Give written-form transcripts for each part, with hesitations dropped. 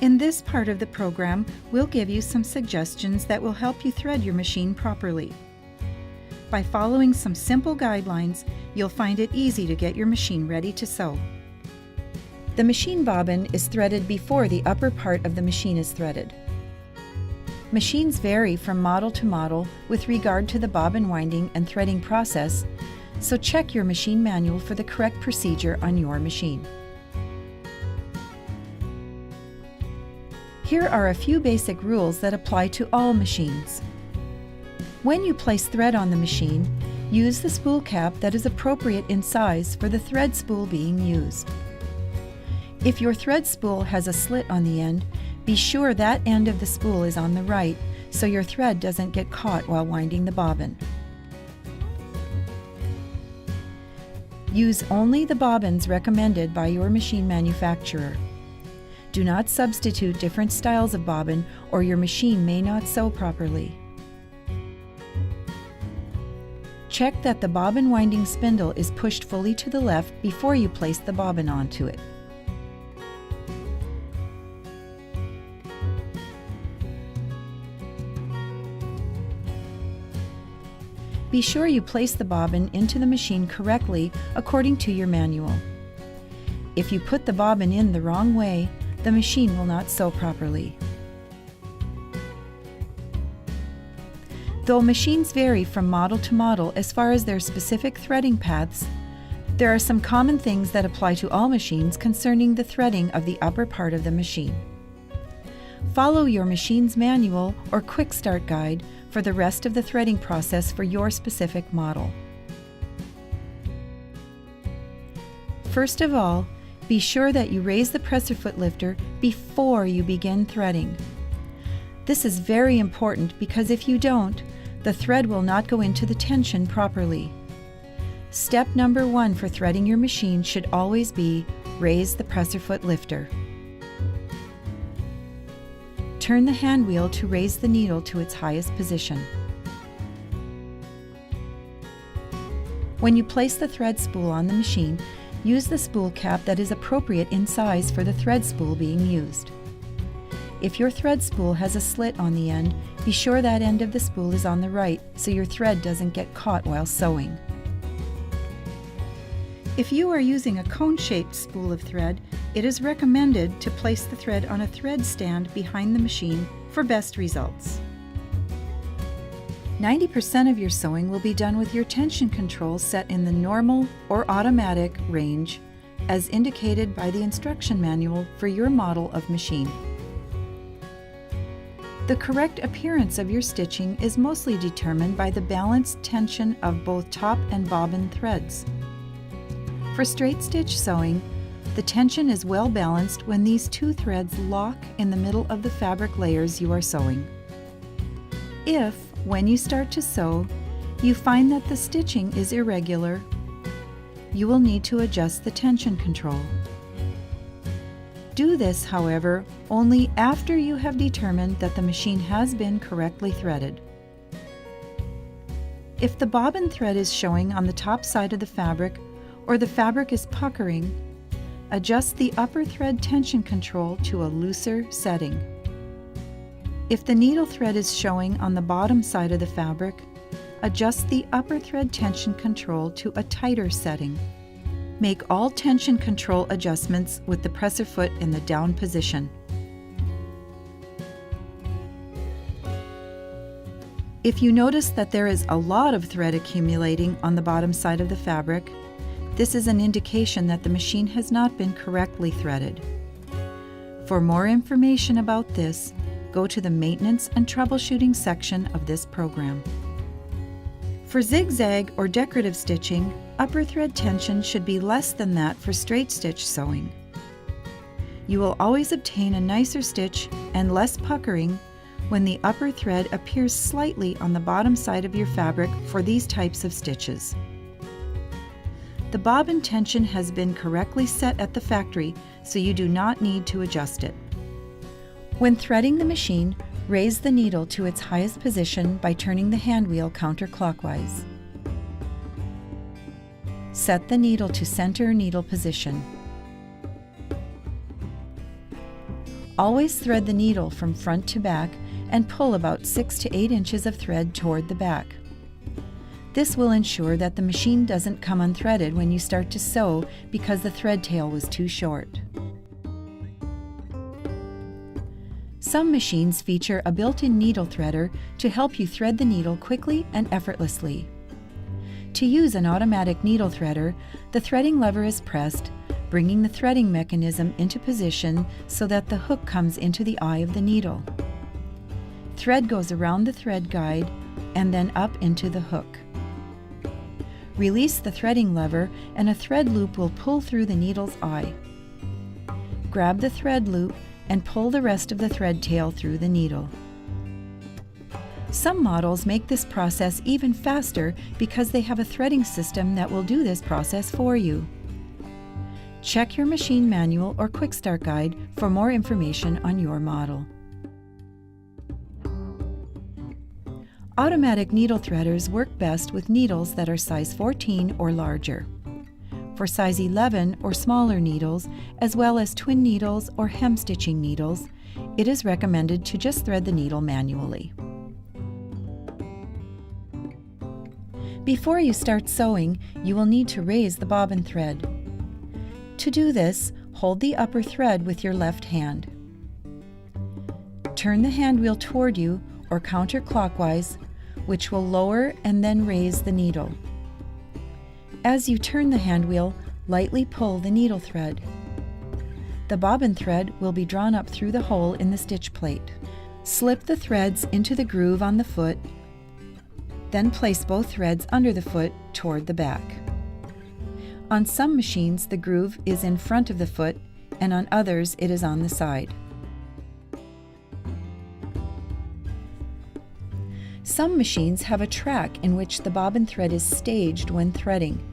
In this part of the program, we'll give you some suggestions that will help you thread your machine properly. By following some simple guidelines, you'll find it easy to get your machine ready to sew. The machine bobbin is threaded before the upper part of the machine is threaded. Machines vary from model to model with regard to the bobbin winding and threading process, so check your machine manual for the correct procedure on your machine. Here are a few basic rules that apply to all machines. When you place thread on the machine, use the spool cap that is appropriate in size for the thread spool being used. If your thread spool has a slit on the end, be sure that end of the spool is on the right so your thread doesn't get caught while winding the bobbin. Use only the bobbins recommended by your machine manufacturer. Do not substitute different styles of bobbin or your machine may not sew properly. Check that the bobbin winding spindle is pushed fully to the left before you place the bobbin onto it. Be sure you place the bobbin into the machine correctly according to your manual. If you put the bobbin in the wrong way, the machine will not sew properly. Though machines vary from model to model as far as their specific threading paths, there are some common things that apply to all machines concerning the threading of the upper part of the machine. Follow your machine's manual or quick start guide for the rest of the threading process for your specific model. First of all, be sure that you raise the presser foot lifter before you begin threading. This is very important because if you don't, the thread will not go into the tension properly. Step number 1 for threading your machine should always be raise the presser foot lifter. Turn the hand wheel to raise the needle to its highest position. When you place the thread spool on the machine, use the spool cap that is appropriate in size for the thread spool being used. If your thread spool has a slit on the end, be sure that end of the spool is on the right so your thread doesn't get caught while sewing. If you are using a cone-shaped spool of thread, it is recommended to place the thread on a thread stand behind the machine for best results. 90% of your sewing will be done with your tension control set in the normal or automatic range as indicated by the instruction manual for your model of machine. The correct appearance of your stitching is mostly determined by the balanced tension of both top and bobbin threads. For straight stitch sewing, the tension is well balanced when these two threads lock in the middle of the fabric layers you are sewing. If, when you start to sew, you find that the stitching is irregular, you will need to adjust the tension control. Do this, however, only after you have determined that the machine has been correctly threaded. If the bobbin thread is showing on the top side of the fabric or the fabric is puckering, adjust the upper thread tension control to a looser setting. If the needle thread is showing on the bottom side of the fabric, adjust the upper thread tension control to a tighter setting. Make all tension control adjustments with the presser foot in the down position. If you notice that there is a lot of thread accumulating on the bottom side of the fabric, this is an indication that the machine has not been correctly threaded. For more information about this, go to the Maintenance and Troubleshooting section of this program. For zigzag or decorative stitching, upper thread tension should be less than that for straight stitch sewing. You will always obtain a nicer stitch and less puckering when the upper thread appears slightly on the bottom side of your fabric for these types of stitches. The bobbin tension has been correctly set at the factory, so you do not need to adjust it. When threading the machine, raise the needle to its highest position by turning the hand wheel counterclockwise. Set the needle to center needle position. Always thread the needle from front to back and pull about 6 to 8 inches of thread toward the back. This will ensure that the machine doesn't come unthreaded when you start to sew because the thread tail was too short. Some machines feature a built-in needle threader to help you thread the needle quickly and effortlessly. To use an automatic needle threader, the threading lever is pressed, bringing the threading mechanism into position so that the hook comes into the eye of the needle. Thread goes around the thread guide and then up into the hook. Release the threading lever and a thread loop will pull through the needle's eye. Grab the thread loop and pull the rest of the thread tail through the needle. Some models make this process even faster because they have a threading system that will do this process for you. Check your machine manual or quick start guide for more information on your model. Automatic needle threaders work best with needles that are size 14 or larger. For size 11 or smaller needles, as well as twin needles or hem stitching needles, it is recommended to just thread the needle manually. Before you start sewing, you will need to raise the bobbin thread. To do this, hold the upper thread with your left hand. Turn the hand wheel toward you or counterclockwise, which will lower and then raise the needle. As you turn the hand wheel, lightly pull the needle thread. The bobbin thread will be drawn up through the hole in the stitch plate. Slip the threads into the groove on the foot, then place both threads under the foot toward the back. On some machines, the groove is in front of the foot, and on others it is on the side. Some machines have a track in which the bobbin thread is staged when threading.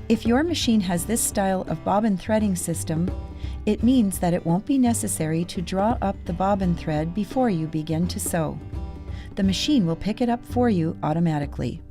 If your machine has this style of bobbin threading system, it means that it won't be necessary to draw up the bobbin thread before you begin to sew. The machine will pick it up for you automatically.